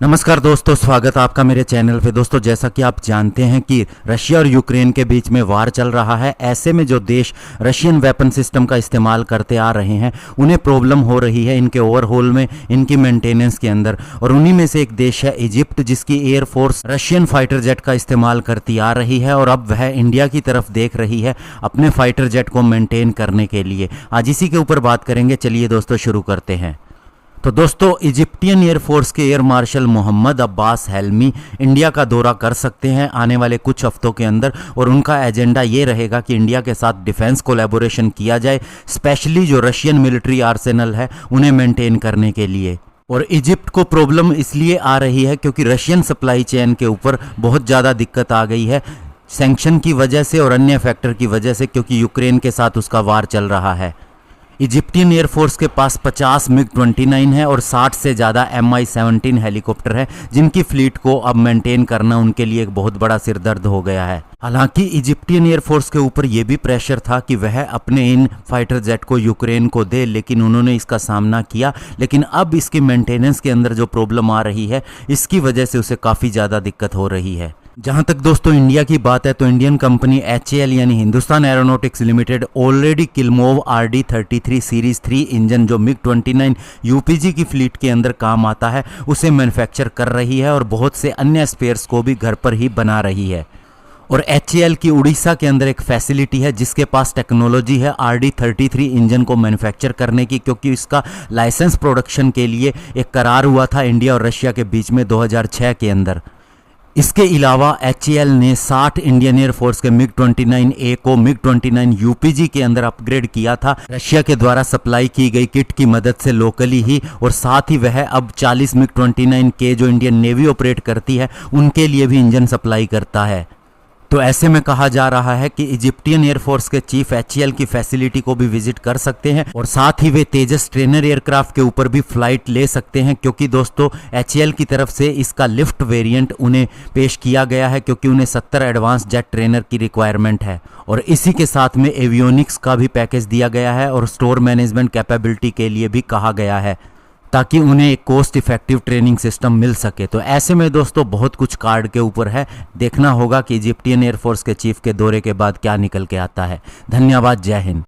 नमस्कार दोस्तों, स्वागत है आपका मेरे चैनल पे। दोस्तों, जैसा कि आप जानते हैं कि रशिया और यूक्रेन के बीच में वार चल रहा है। ऐसे में जो देश रशियन वेपन सिस्टम का इस्तेमाल करते आ रहे हैं उन्हें प्रॉब्लम हो रही है इनके ओवरहॉल में, इनकी मेंटेनेंस के अंदर। और उन्हीं में से एक देश है इजिप्ट, जिसकी एयरफोर्स रशियन फाइटर जेट का इस्तेमाल करती आ रही है और अब वह इंडिया की तरफ देख रही है अपने फाइटर जेट को मेंटेन करने के लिए। आज इसी के ऊपर बात करेंगे। चलिए दोस्तों, शुरू करते हैं। तो दोस्तों, इजिप्टियन एयरफोर्स के air marshal Mohammed Abbas Helmy India का दौरा कर सकते हैं आने वाले कुछ हफ्तों के अंदर। और उनका एजेंडा ये रहेगा कि इंडिया के साथ डिफेंस कोलैबोरेशन किया जाए, स्पेशली जो रशियन मिलिट्री आर्सेनल है उन्हें मेंटेन करने के लिए। और इजिप्ट को प्रॉब्लम इसलिए आ रही है क्योंकि रशियन सप्लाई चेन के ऊपर बहुत ज़्यादा दिक्कत आ गई है, सैंक्शन की वजह से और अन्य फैक्टर की वजह से, क्योंकि यूक्रेन के साथ उसका वार चल रहा है। इजिप्टियन एयरफोर्स के पास 50 MiG-29 है और 60 से ज़्यादा Mi-17 हेलीकॉप्टर है, जिनकी फ्लीट को अब मेंटेन करना उनके लिए एक बहुत बड़ा सिरदर्द हो गया है। हालांकि इजिप्टियन एयरफोर्स के ऊपर यह भी प्रेशर था कि वह अपने इन फाइटर जेट को यूक्रेन को दे, लेकिन उन्होंने इसका सामना किया। लेकिन अब इसकी मेंटेनेंस के अंदर जो प्रॉब्लम आ रही है, इसकी वजह से उसे काफ़ी ज़्यादा दिक्कत हो रही है। जहां तक दोस्तों इंडिया की बात है तो इंडियन कंपनी HAL यानी Hindustan aeronautics limited already Klimov RD-33 series 3 engine जो MiG-29 UPG की फ्लीट के अंदर काम आता है उसे मैन्युफैक्चर कर रही है और बहुत से अन्य स्पेयर्स को भी घर पर ही बना रही है। और HAL की उड़ीसा के अंदर एक फैसिलिटी है जिसके पास टेक्नोलॉजी है RD-33 इंजन को मैन्युफैक्चर करने की, क्योंकि इसका लाइसेंस प्रोडक्शन के लिए एक करार हुआ था इंडिया और रशिया के बीच में 2006 के अंदर। इसके अलावा HAL ने 60 इंडियन एयरफोर्स के MiG-29A को MiG-29 UPG के अंदर अपग्रेड किया था रशिया के द्वारा सप्लाई की गई किट की मदद से लोकली ही। और साथ ही वह अब 40 MiG-29K जो इंडियन नेवी ऑपरेट करती है उनके लिए भी इंजन सप्लाई करता है। तो ऐसे में कहा जा रहा है कि इजिप्टियन एयरफोर्स के चीफ HAL की फैसिलिटी को भी विजिट कर सकते हैं और साथ ही वे तेजस ट्रेनर एयरक्राफ्ट के ऊपर भी फ्लाइट ले सकते हैं, क्योंकि दोस्तों HAL की तरफ से इसका लिफ्ट वेरिएंट उन्हें पेश किया गया है, क्योंकि उन्हें 70 एडवांस जेट ट्रेनर की रिक्वायरमेंट है। और इसी के साथ में एवियोनिक्स का भी पैकेज दिया गया है और स्टोर मैनेजमेंट कैपेबिलिटी के लिए भी कहा गया है, ताकि उन्हें एक कॉस्ट इफेक्टिव ट्रेनिंग सिस्टम मिल सके। तो ऐसे में दोस्तों बहुत कुछ कार्ड के ऊपर है, देखना होगा कि इजिप्टियन एयरफोर्स के चीफ के दौरे के बाद क्या निकल के आता है। धन्यवाद, जय हिंद।